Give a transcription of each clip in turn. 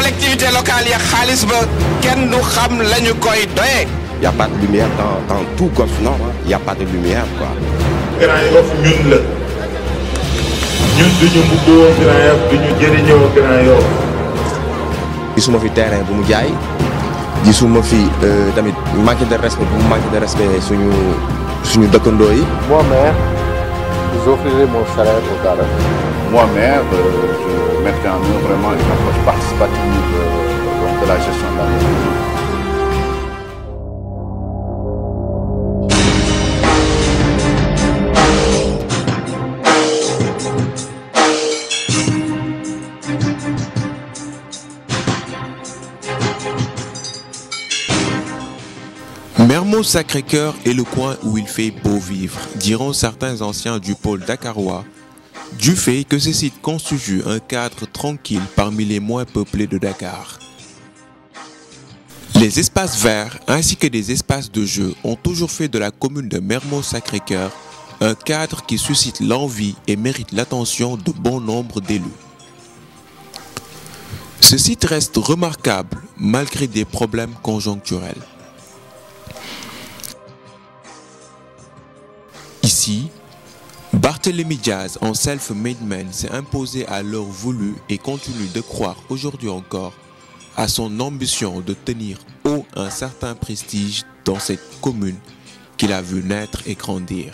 collectivité locale ya xaalis ba kenn du xam lañu koy doyee. Il n'y a pas de lumière dans tout Golf Nord, hein. Il n'y a pas de lumière, quoi. Grand Yoff ñun la ñun duñu mbubboo Grand Yoff duñu jëriñoo Grand Yoff. gisuma fi terrain bu mu jaay gisuma fi tamit manque de respect bu mu manque de respect suñu dëkkandoo yi. Moi maire, j'offrirai mon salaire au Dara. Moi maire, je mettrai en œuvre vraiment une approche participative de la gestion de la mairie. Mermoz Sacré-Cœur est le coin où il fait beau vivre, diront certains anciens du pôle dakarois, du fait que ce site constitue un cadre tranquille parmi les moins peuplés de Dakar. Les espaces verts ainsi que des espaces de jeu ont toujours fait de la commune de Mermoz Sacré-Cœur un cadre qui suscite l'envie et mérite l'attention de bon nombre d'élus. Ce site reste remarquable malgré des problèmes conjoncturels. Ici, Barthélémy Diaz, en self-made man, s'est imposé à l'heure voulue et continue de croire aujourd'hui encore à son ambition de tenir haut un certain prestige dans cette commune qu'il a vu naître et grandir.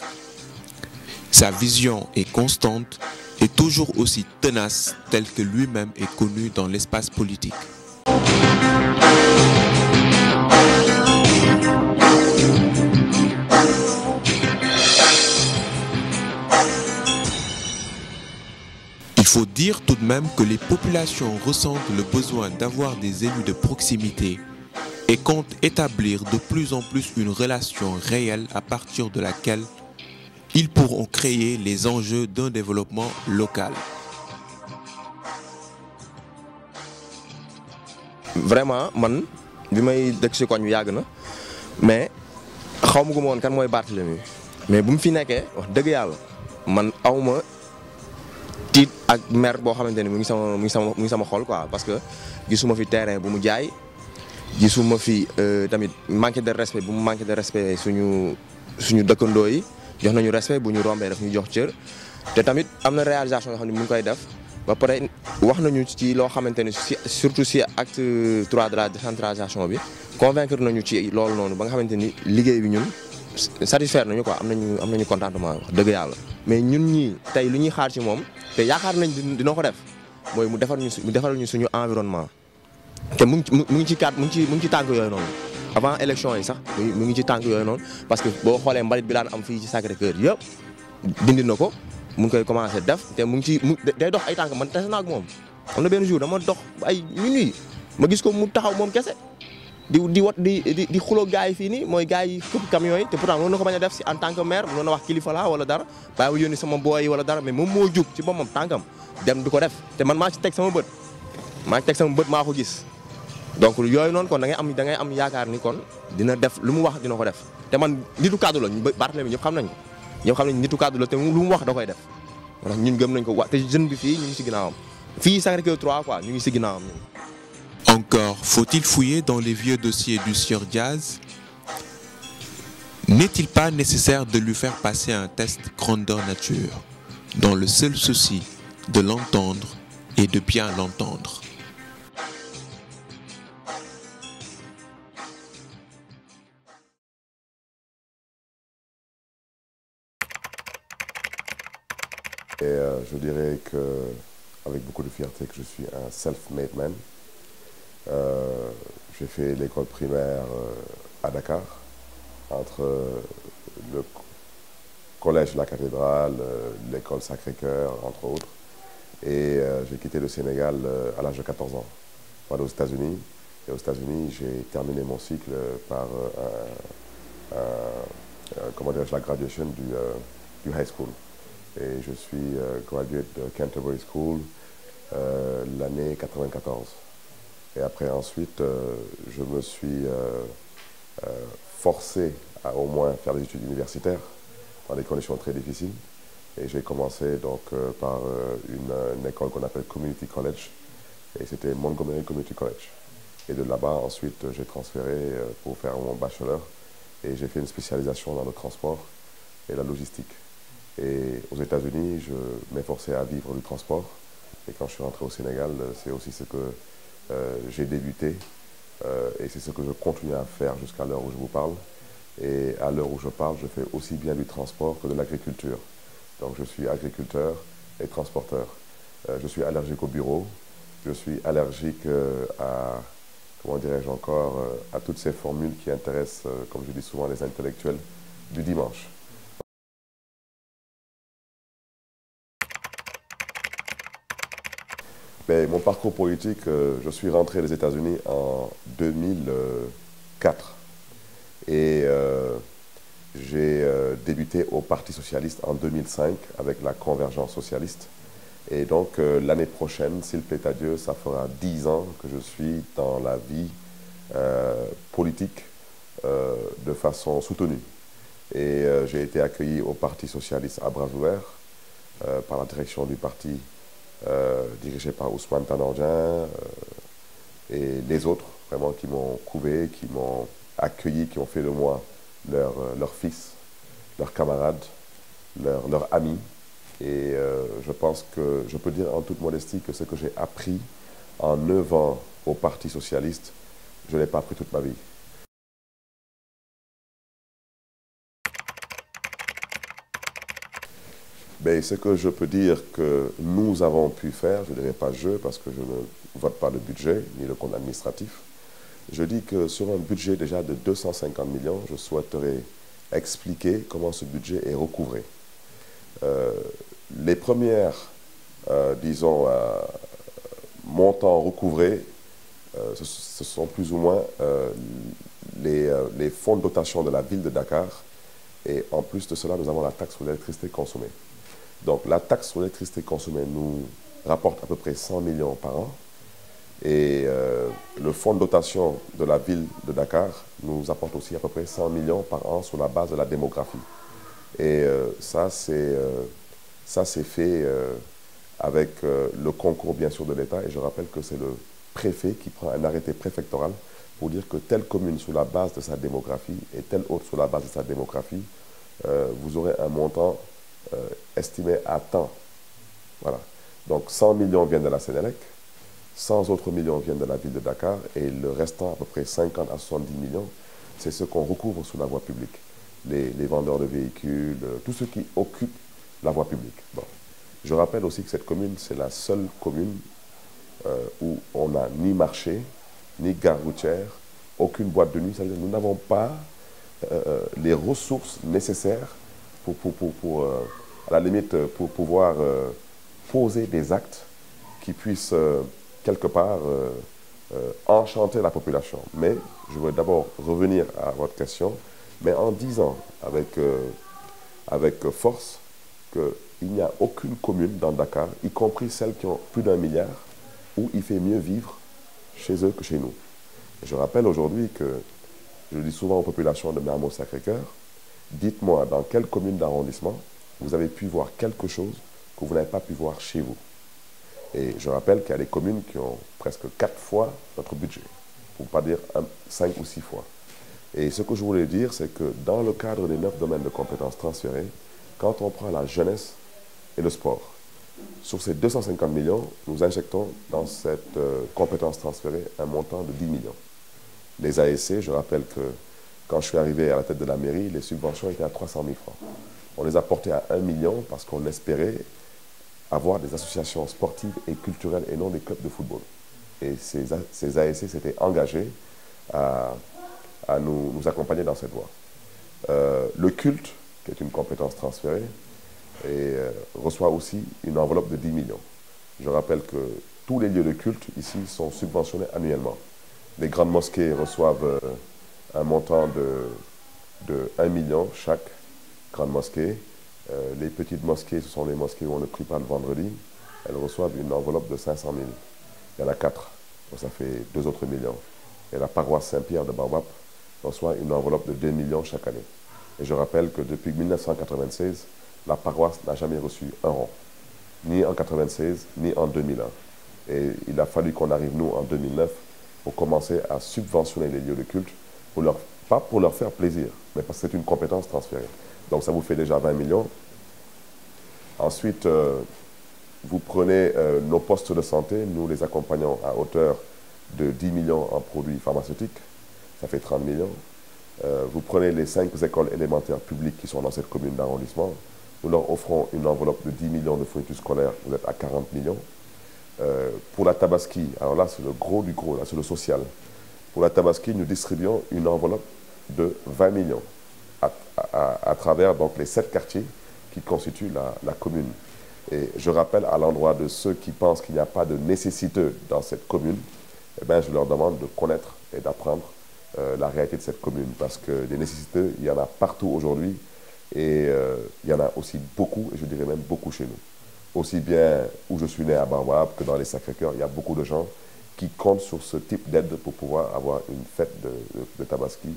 Sa vision est constante et toujours aussi tenace telle que lui-même est connu dans l'espace politique. Il faut dire tout de même que les populations ressentent le besoin d'avoir des élus de proximité et comptent établir de plus en plus une relation réelle à partir de laquelle ils pourront créer les enjeux d'un développement local. Vraiment man bi may dëkk ci koñ bi yàgg na mais xaw ma ko woon kan mooy Barthélémy mais bu mu fi nekkee wax dëgg yàlla man awma tiit ak mer boo xamante ni mu ngi sama xol quoi parce que gisuma fi terrain bu mu jaay gisuma fi tamit manque de respect bu mu manque de respect suñu dëkkandoo yi jox nañu respect bu ñu rombee daf ñu jox cër te tamit am na réalisation yoo xam ne mu ngi koy def ba pare wax nañu ci loo xamante ni surtout si acte 3 de la décentralisation bi convaincre nañu ci loolu noonu ba nga xamante ni liggéey bi ñun satisfaire nañu quoi am nañu contentement wax dëgg yàlla mais ñun ñii tey lu ñuy xaar ci moom te yaakaar nañ dina ko def mooy mu defaral ñu suñu environnement te mu ngi ci tànk yooyu noonu avant élection yi sax mu ngi ci tànk yooyu noonu parce que boo xoolee mbalit bi daan am fii ci Sacré-Cœur yëpp dindi na ko mu ngi koy commencé def te mu ngi day dox ay tànk man tase naa ak moom am na benn jour dama dox ay minuit ma gis ko mu taxaw moom kese di xuloo gars yi fii nii mooy gars yi këpp camions yi te pourtant mënoon na ko bañ a def si en tant que maire mënoon na wax kilifa la wala dara bàyyi ma yónni sama booy yi wala dara mais moom moo jug ci boppam tànkam dem di ko def te man maa ci teg sama bët maa ko gis donc yooyu noonu kon da ngay am yaakaar ni kon dina def lu mu wax dina ko def te man nitu kaddu la Barthélémy ñëpp xam nañ ko ñëpp xam nañ nitu kaddu la te lu mu wax da koy def moo tax ñun gëm nañ ko te jeune bi fii ñu ngi si ginnaawam fii Sacré-Cœur 3 quoi ñu ngi si ginnaawam ñun. Encore faut-il fouiller dans les vieux dossiers du sieur Diaz? N'est-il pas nécessaire de lui faire passer un test grandeur nature, dans le seul souci de l'entendre et de bien l'entendre? Et je dirais avec beaucoup de fierté que je suis un self-made man. J'ai fait l'école primaire à Dakar, entre le collège de la cathédrale, l'école Sacré-Cœur, entre autres. Et j'ai quitté le Sénégal à l'âge de 14 ans, pour aller aux États-Unis. Et aux États-Unis, j'ai terminé mon cycle par la graduation du high school. Et je suis graduate de Canterbury School l'année 94. Et après, ensuite, je me suis forcé à au moins faire des études universitaires dans des conditions très difficiles. Et j'ai commencé donc par une école qu'on appelle Community College Et c'était Montgomery Community College. Et de là-bas, ensuite, j'ai transféré pour faire mon bachelor. Et j'ai fait une spécialisation dans le transport et la logistique. Et aux États-Unis, je m'efforçais à vivre du transport. Et quand je suis rentré au Sénégal, c'est aussi ce que j'ai débuté. Et c'est ce que je continue à faire jusqu'à l'heure où je vous parle. Et à l'heure où je parle, je fais aussi bien du transport que de l'agriculture. Donc je suis agriculteur et transporteur. Je suis allergique au bureau. Je suis allergique à, comment dirais-je encore, à toutes ces formules qui intéressent, comme je dis souvent, les intellectuels du dimanche. Mais mon parcours politique, je suis rentré aux États-Unis en 2004 et j'ai débuté au Parti socialiste en 2005 avec la Convergence socialiste. Et donc l'année prochaine, s'il plaît à Dieu, ça fera 10 ans que je suis dans la vie politique de façon soutenue. Et j'ai été accueilli au Parti socialiste à bras ouverts par la direction du parti dirigé par Ousmane Tanor et les autres vraiment qui m'ont couvé, qui m'ont accueilli, qui ont fait de moi leur fils, leur camarade, leur ami. Et je pense que je peux dire en toute modestie que ce que j'ai appris en 9 ans au Parti socialiste, je ne l'ai pas appris toute ma vie. Mais ce que je peux dire que nous avons pu faire, je ne dirais pas je, parce que je ne vote pas le budget, ni le compte administratif. Je dis que sur un budget déjà de 250 millions, je souhaiterais expliquer comment ce budget est recouvré. Les premières, disons, montants recouvrés, ce sont plus ou moins les fonds de dotation de la ville de Dakar. Et en plus de cela, nous avons la taxe sur l'électricité consommée. Donc la taxe sur l'électricité consommée nous rapporte à peu près 100 millions par an. Et le fonds de dotation de la ville de Dakar nous apporte aussi à peu près 100 millions par an sur la base de la démographie. Et ça, c'est fait avec le concours, bien sûr, de l'État. Et je rappelle que c'est le préfet qui prend un arrêté préfectoral pour dire que telle commune sur la base de sa démographie et telle autre sur la base de sa démographie, vous aurez un montant estimé à temps. Voilà. Donc 100 millions viennent de la Sénélec, 100 autres millions viennent de la ville de Dakar et le restant, à peu près 50 à 70 millions, c'est ce qu'on recouvre sous la voie publique. Les vendeurs de véhicules, tous ceux qui occupent la voie publique. Bon. Je rappelle aussi que cette commune, c'est la seule commune où on n'a ni marché, ni gare routière, aucune boîte de nuit. C'est-à-dire que nous n'avons pas les ressources nécessaires pour à la limite, pour pouvoir poser des actes qui puissent, quelque part, enchanter la population. Mais je veux d'abord revenir à votre question, mais en disant avec force qu'il n'y a aucune commune dans Dakar, y compris celles qui ont plus d'1 milliard, où il fait mieux vivre chez eux que chez nous. Et je rappelle aujourd'hui que, je dis souvent aux populations de Mermoz-Sacré-Cœur, dites-moi dans quelle commune d'arrondissement vous avez pu voir quelque chose que vous n'avez pas pu voir chez vous. Et je rappelle qu'il y a des communes qui ont presque 4 fois notre budget, pour ne pas dire 5 ou 6 fois. Et ce que je voulais dire, c'est que dans le cadre des 9 domaines de compétences transférés, quand on prend la jeunesse et le sport, sur ces 250 millions, nous injectons dans cette compétence transférée un montant de 10 millions. Les ASC, je rappelle que quand je suis arrivé à la tête de la mairie, les subventions étaient à 300 000 francs. On les a portées à 1 million parce qu'on espérait avoir des associations sportives et culturelles et non des clubs de football. Et ces ASC s'étaient engagés à nous accompagner dans cette voie. Le culte, qui est une compétence transférée, reçoit aussi une enveloppe de 10 millions. Je rappelle que tous les lieux de culte ici sont subventionnés annuellement. Les grandes mosquées reçoivent un montant de 1 million chaque grande mosquée. Les petites mosquées, ce sont les mosquées où on ne prie pas le vendredi. Elles reçoivent une enveloppe de 500 000. Il y en a 4, donc ça fait 2 autres millions. Et la paroisse Saint-Pierre de Baobab reçoit une enveloppe de 2 millions chaque année. Et je rappelle que depuis 1996, la paroisse n'a jamais reçu un rond, ni en 1996, ni en 2001. Et il a fallu qu'on arrive, nous, en 2009, pour commencer à subventionner les lieux de culte, pas pour leur faire plaisir, mais parce que c'est une compétence transférée. Donc ça vous fait déjà 20 millions. Ensuite, vous prenez nos postes de santé, nous les accompagnons à hauteur de 10 millions en produits pharmaceutiques, ça fait 30 millions. Vous prenez les 5 écoles élémentaires publiques qui sont dans cette commune d'arrondissement, nous leur offrons une enveloppe de 10 millions de fournitures scolaires, vous êtes à 40 millions. Pour la Tabaski, alors là c'est le gros du gros, là c'est le social. Pour la Tabaski, nous distribuons une enveloppe de 20 millions à travers donc, les 7 quartiers qui constituent la commune. Et je rappelle à l'endroit de ceux qui pensent qu'il n'y a pas de nécessité dans cette commune, eh bien, je leur demande de connaître et d'apprendre la réalité de cette commune. Parce que des nécessités, il y en a partout aujourd'hui. Et il y en a aussi beaucoup, et je dirais même beaucoup chez nous. Aussi bien où je suis né à Baobab que dans les Sacré-Cœur, il y a beaucoup de gens qui comptent sur ce type d'aide pour pouvoir avoir une fête de Tabaski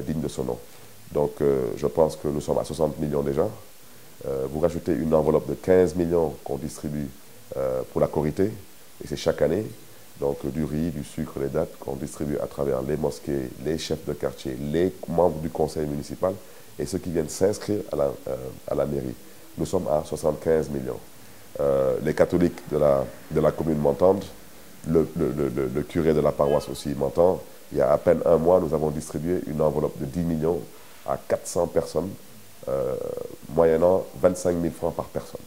digne de son nom. Donc je pense que nous sommes à 60 millions déjà. Vous rajoutez une enveloppe de 15 millions qu'on distribue pour la Korité, et c'est chaque année. Donc du riz, du sucre, les dattes qu'on distribue à travers les mosquées, les chefs de quartier, les membres du conseil municipal et ceux qui viennent s'inscrire à la mairie. Nous sommes à 75 millions. Les catholiques de la commune m'entendent, le curé de la paroisse aussi m'entend. Il y a à peine un mois, nous avons distribué une enveloppe de 10 millions à 400 personnes, moyennant 25 000 francs par personne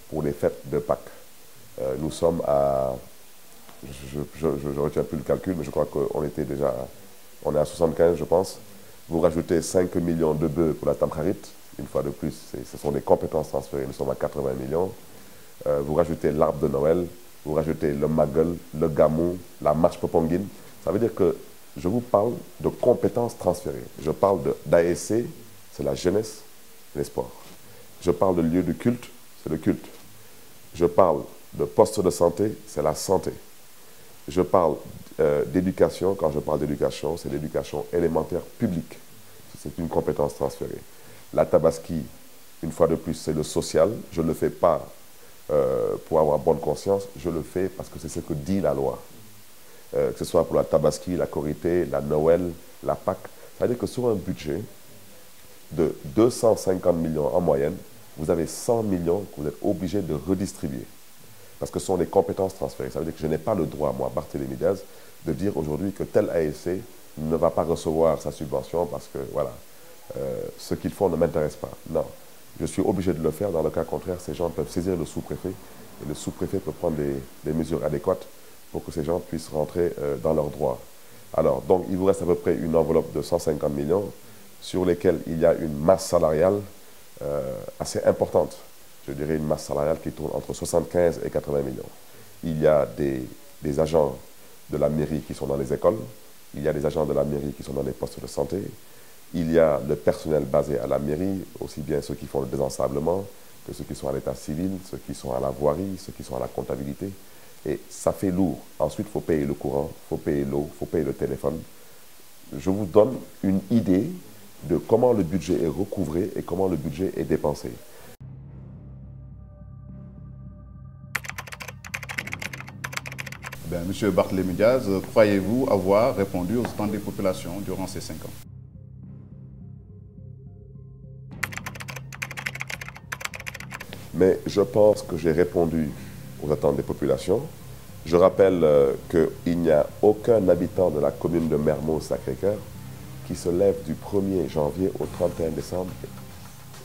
pour les fêtes de Pâques. Nous sommes à, je ne retiens plus le calcul, mais je crois qu'on était déjà, on est à 75 je pense. Vous rajoutez 5 millions de bœufs pour la Tamkharit, une fois de plus, ce sont des compétences transférées, nous sommes à 80 millions. Vous rajoutez l'arbre de Noël, vous rajoutez le Magal, le Gamou, la marche Popongine. Ça veut dire que je vous parle de compétences transférées. Je parle d'ASC, c'est la jeunesse et les sports. Je parle de lieu de culte, c'est le culte. Je parle de poste de santé, c'est la santé. Je parle d'éducation, quand je parle d'éducation, c'est l'éducation élémentaire publique. C'est une compétence transférée. La Tabaski, une fois de plus, c'est le social. Je ne le fais pas pour avoir bonne conscience, je le fais parce que c'est ce que dit la loi. Que ce soit pour la Tabaski, la Korité, la Noël, la Pâques. C'est-à-dire que sur un budget de 250 millions en moyenne, vous avez 100 millions que vous êtes obligé de redistribuer. Parce que ce sont des compétences transférées. Ça veut dire que je n'ai pas le droit, moi, Barthélémy Diaz, de dire aujourd'hui que tel ASC ne va pas recevoir sa subvention parce que, voilà, ce qu'ils font ne m'intéresse pas. Non. Je suis obligé de le faire. Dans le cas contraire, ces gens peuvent saisir le sous-préfet et le sous-préfet peut prendre des mesures adéquates pour que ces gens puissent rentrer dans leurs droits. Alors, donc, il vous reste à peu près une enveloppe de 150 millions sur lesquels il y a une masse salariale assez importante. Je dirais une masse salariale qui tourne entre 75 et 80 millions. Il y a des agents de la mairie qui sont dans les écoles, il y a des agents de la mairie qui sont dans les postes de santé, il y a le personnel basé à la mairie, aussi bien ceux qui font le désensablement que ceux qui sont à l'état civil, ceux qui sont à la voirie, ceux qui sont à la comptabilité. Et ça fait lourd. Ensuite, il faut payer le courant, il faut payer l'eau, il faut payer le téléphone. Je vous donne une idée de comment le budget est recouvré et comment le budget est dépensé. Bien, Monsieur Barthélémy Diaz, croyez-vous avoir répondu aux attentes des populations durant ces 5 ans? Mais je pense que j'ai répondu aux attentes des populations. Je rappelle qu'il n'y a aucun habitant de la commune de Mermoz-Sacré-Cœur qui se lève du 1er janvier au 31 décembre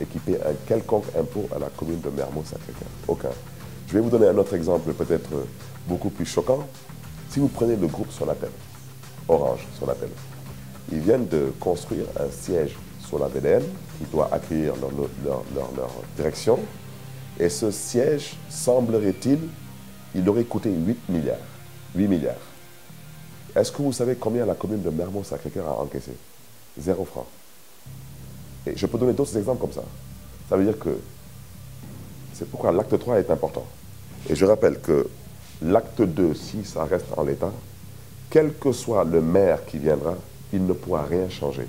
et qui paie un quelconque impôt à la commune de Mermoz-Sacré-Cœur. Aucun. Je vais vous donner un autre exemple peut-être beaucoup plus choquant. Si vous prenez le groupe Sonatel, Orange Sonatel, ils viennent de construire un siège sur la VDN qui doit accueillir leur direction. Et ce siège, semblerait-il, il aurait coûté 8 milliards. 8 milliards. Est-ce que vous savez combien la commune de Mermoz-Sacré-Cœur a encaissé? 0 franc. Et je peux donner d'autres exemples comme ça. Ça veut dire que c'est pourquoi l'acte 3 est important. Et je rappelle que l'acte 2, si ça reste en l'état, quel que soit le maire qui viendra, il ne pourra rien changer.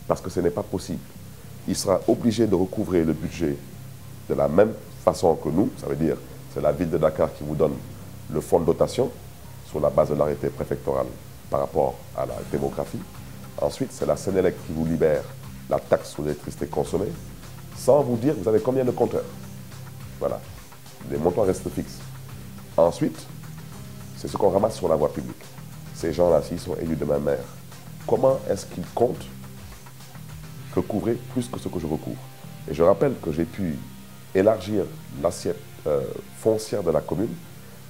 Parce que ce n'est pas possible. Il sera obligé de recouvrer le budget de la même façon que nous. Ça veut dire c'est la ville de Dakar qui vous donne le fonds de dotation sur la base de l'arrêté préfectoral par rapport à la démographie. Ensuite, c'est la Sénélec qui vous libère la taxe sur l'électricité consommée sans vous dire vous avez combien de compteurs. Voilà, les montants restent fixes. Ensuite, c'est ce qu'on ramasse sur la voie publique. Ces gens-là, s'ils sont élus demain maire, comment est-ce qu'ils comptent que couvrir plus que ce que je recouvre? Et je rappelle que j'ai pu élargir l'assiette foncière de la commune.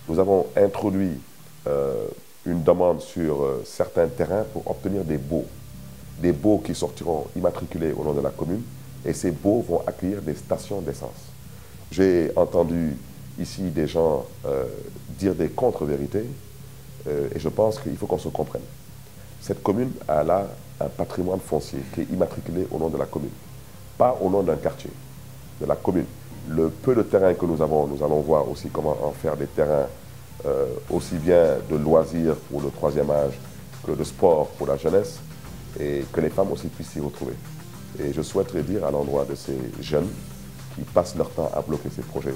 Nous avons introduit une demande sur certains terrains pour obtenir des baux qui sortiront immatriculés au nom de la commune, et ces baux vont accueillir des stations d'essence. J'ai entendu ici des gens dire des contre-vérités, et je pense qu'il faut qu'on se comprenne. Cette commune a là un patrimoine foncier qui est immatriculé au nom de la commune, pas au nom d'un quartier, de la commune. Le peu de terrain que nous avons, nous allons voir aussi comment en faire des terrains aussi bien de loisirs pour le 3e âge que de sport pour la jeunesse, et que les femmes aussi puissent s'y retrouver. Et je souhaiterais dire à l'endroit de ces jeunes qui passent leur temps à bloquer ces projets,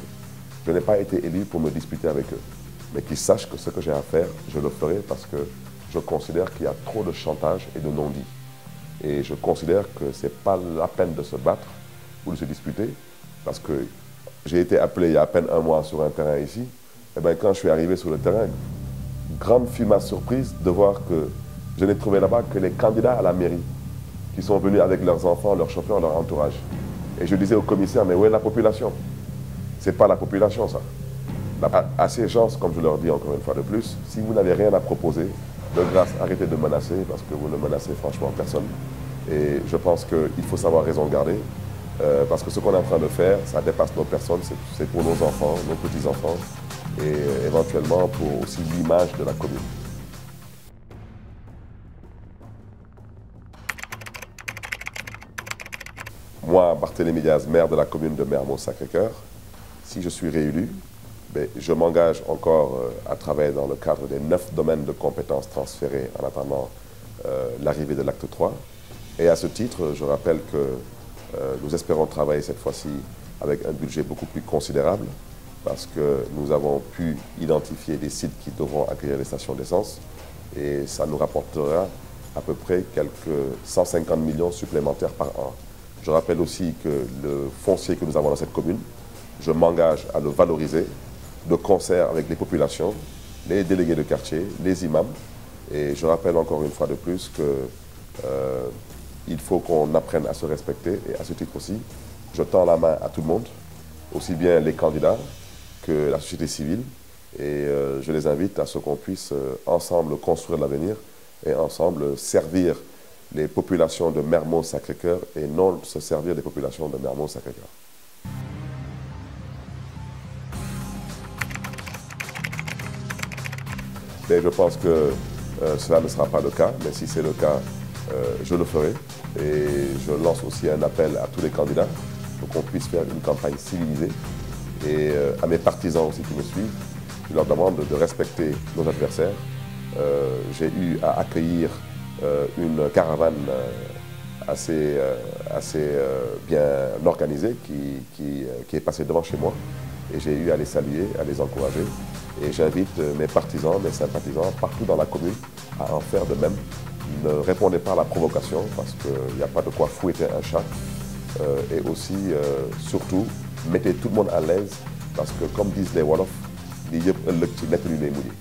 je n'ai pas été élu pour me disputer avec eux, mais qu'ils sachent que ce que j'ai à faire, je le ferai parce que je considère qu'il y a trop de chantage et de non-dit. Et je considère que ce n'est pas la peine de se battre ou de se disputer, parce que j'ai été appelé il y a à peine un mois sur un terrain ici. Et bien, quand je suis arrivé sur le terrain, grande fut ma surprise de voir que je n'ai trouvé là-bas que les candidats à la mairie qui sont venus avec leurs enfants, leurs chauffeurs, leur entourage. Et je disais au commissaire, mais où est la population? Ce n'est pas la population, ça. À ces gens, comme je leur dis encore une fois de plus, si vous n'avez rien à proposer, de grâce, arrêtez de menacer, parce que vous ne menacez franchement personne. Et je pense qu'il faut savoir raison garder, parce que ce qu'on est en train de faire, ça dépasse nos personnes, c'est pour nos enfants, nos petits-enfants, et éventuellement pour aussi l'image de la commune. Moi, Barthélémy Diaz, maire de la commune de Mermoz-Sacré-Cœur, si je suis réélu, je m'engage encore à travailler dans le cadre des 9 domaines de compétences transférés en attendant l'arrivée de l'acte 3. Et à ce titre, je rappelle que nous espérons travailler cette fois-ci avec un budget beaucoup plus considérable, parce que nous avons pu identifier des sites qui devront accueillir les stations d'essence, et ça nous rapportera à peu près quelques 150 millions supplémentaires par an. Je rappelle aussi que le foncier que nous avons dans cette commune, je m'engage à le valoriser de concert avec les populations, les délégués de quartier, les imams. Et je rappelle encore une fois de plus qu'il faut qu'on apprenne à se respecter. Et à ce titre aussi, je tends la main à tout le monde, aussi bien les candidats que la société civile. Et je les invite à ce qu'on puisse ensemble construire l'avenir et ensemble servir les populations de Mermoz-Sacré-Cœur et non se servir des populations de Mermoz-Sacré-Cœur. Mais je pense que cela ne sera pas le cas, mais si c'est le cas, je le ferai. Et je lance aussi un appel à tous les candidats pour qu'on puisse faire une campagne civilisée. Et à mes partisans aussi qui me suivent, je leur demande de respecter nos adversaires. J'ai eu à accueillir une caravane assez bien organisée qui est passée devant chez moi. Et j'ai eu à les saluer, à les encourager. Et j'invite mes partisans, mes sympathisants, partout dans la commune, à en faire de même. Ne répondez pas à la provocation, parce qu'il n'y a pas de quoi fouetter un chat. Et aussi, surtout, mettez tout le monde à l'aise, parce que comme disent les Wolofs, li yëpp ëllëg ci nettali lay mujj.